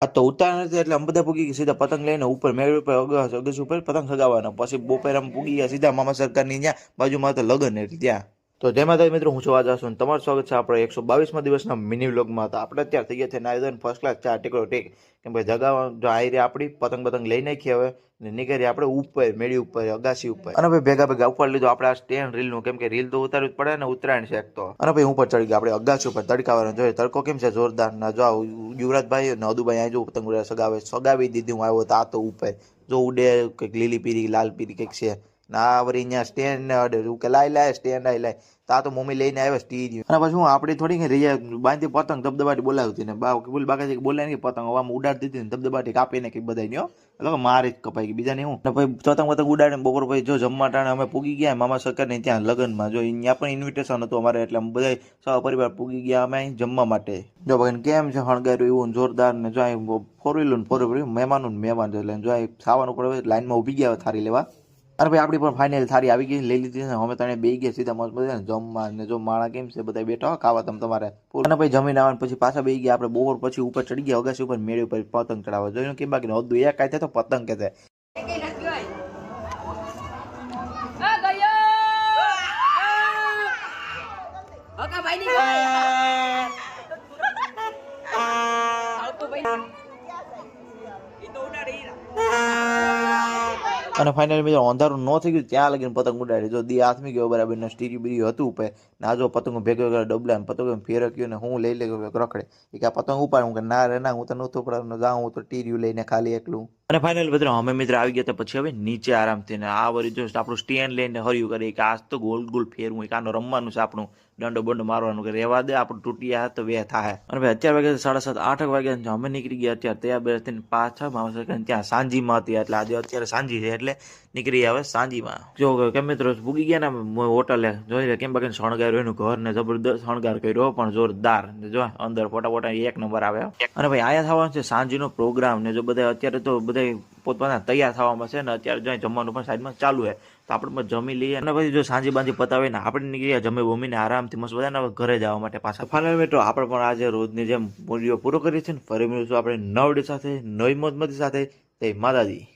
આ તો ઉતાવળ હતી એટલે અમે બધા પૂગી ગયા સીધા પતંગ લઈને ઉપર મેળ ઉપર અગસ ઉપર પતંગ સગાવવાનો. પછી બપોરે અમે પૂગી ગયા સીધા મામા સરકારની ત્યાં બાજુમાં તો લગ્ન હતી ત્યાં. તો જય માતાજી મિત્રો, હું છું આજાસુ અને તમારું સ્વાગત છે આપણે 122મા દિવસના મિની વ્લોગમાં. તો આપણે અત્યારે થઈ ગયા છે નાયદન ફર્સ્ટ ક્લાસ ચા ટેકડો ટેક. કેમ કે જગાવા જો આયરી આપણી પતંગ લઈ નાખી હવે ને નીકળી આપણે ઉપર મેળી ઉપર અગાસી ઉપર. અને ભાઈ ભેગા ભેગા ઉપર લીધો આપણે આ સ્ટેન્ડ રીલનું, કેમ કે રીલ તો ઉતારવી જ પડે ને, ઉત્તરાયણ છે એક તો. અને ભાઈ ઉપર ચડી ગયા આપણે અગાસી ઉપર તડકાવાનો. જોઈએ તડકો કેમ છે જોરદાર. ના જો યુવરાજભાઈ ને અદુભાઈ અહીં જો પતંગ સગાવી દીધી. હું આવ્યો તો આ તો ઉપર જો ઉડે કંઈક લીલી પીરી લાલ પીરી કંઈક છે. ના વળી અહીંયા સ્ટેન્ડ ને અડે કે લાય સ્ટેન્ડ આઈ લાય. તા તો મમ્મી લઈને આવ્યા સ્ટીરિયો. અને પછી હું આપણી થોડી રહી બાંધી પતંગ ધબધબાટી બોલાવતી ને બાકી બોલાય નહીં પતંગ હવામાં ઉડાડતી હતી ને ધબધબાટી કાપી નાખી બધાની. એટલે મારી જ કપાઈ ગઈ, બીજા ને હું પછી પતંગ ઉડાડે બપોર પછી જો જમવા ટાણે અમે પૂગી ગયા મામા સરકાર ને ત્યાં લગ્નમાં. જો ત્યાં પણ ઇન્વિટેશન હતું અમારે એટલે અમે બધા સહપરિવાર પૂગી ગયા અમે જમવા માટે. જો ભાઈ કેમ છે શણગાર્યું એવું જોરદાર ને જો ફોર વ્હીલર મહેમાન એટલે જો ખાવાનું પડે લાઈનમાં ઉભી ગયા થારી લેવા. અને ભાઈ આપણી પણ ફાઇનલ થારી આવી ગઈ, લઈ લીધી ને અમે તને બે ગયા સીધા મસ્ત બધા જમવા. ને જો માણા કેમ છે બધા બેઠા ખાવા તમારે. અને પછી જમીન આવવાનું પછી પાછા બે ગયા આપણે બપોર પછી ઉપર ચડી ગયા અગાસી ઉપર મેળી ઉપર પતંગ ચડાવવા. જોયું કે બાકી નહોતું એક કાંઈ તો પતંગ કે અને ફાઇનલી મિત્રો અંધારું ન થઈ ગયું ત્યાં લગીને પતંગ ઉડાડી. જો દી હાથમી ગયો બરાબર ને સ્ટીરી બીરી હતું ઉપર ને આ જો પતંગ ભેગો ડબલા ને પતંગ ફેરક્યું ને હું લઈ રખડે એ કે પતંગ ઉપાડ. હું કે ના રે ના, હું તો નહોતું પડે જાઉં હું તો ટીર્યું લઈને ખાલી એકલું. અને ફાઇનલ મિત્રો અમે મિત્ર આવી ગયા હતા પછી હવે નીચે આરામથી ને આ વળી જો આપણું સ્ટેન્ડ લઈને હર્યું કરે કે આજ તો ગોલ ગોલ ફેરવું એક આનો રમવાનું છે આપણું, દંડો બંડો મારવાનું કે રહેવા દે આપણું તૂટ્યા તો વે થાય. અને ભાઈ અત્યારે વાગે 7:30-8 વાગ્યા અમે નીકળી ગયા અત્યારે તૈયાર બે થઈને પાછા મામા સરકાર ત્યાં સાંજીમાં હતી એટલે આજે અત્યારે સાંજી છે એટલે નીકળી આવે સાંજીમાં. જો કેમ મિત્રો પૂગી ગયા ને હોટલે જોઈ કેમ બાકી શણગાર્યું એનું ઘર ને જબરદસ્ત શણગાર કર્યો પણ જોરદાર. જો અંદર ફોટા એક નંબર આવ્યા. અને ભાઈ આયા થવાનું છે સાંજીનો પ્રોગ્રામ ને જો બધા અત્યારે તો બધા પોતપોતાના તૈયાર થવામાં છે ને અત્યારે જો જમવાનું પણ સાઈડમાં ચાલુ છે તો આપણે જમી લઈએ અને પછી જો સાંજે બાંધી પતાવે ને આપણે નીકળ્યા જમી બમીને આરામથી મસ્ત બધાને ઘરે જવા માટે પાછા. ફાઇનલ મિત્રો આપણે પણ આજે રોજની જેમ વિડીયો પૂરો કરીએ છીએ ને ફરી મળીશું આપણે નવ સાથે નવી મોજ સાથે. જય માતાજી.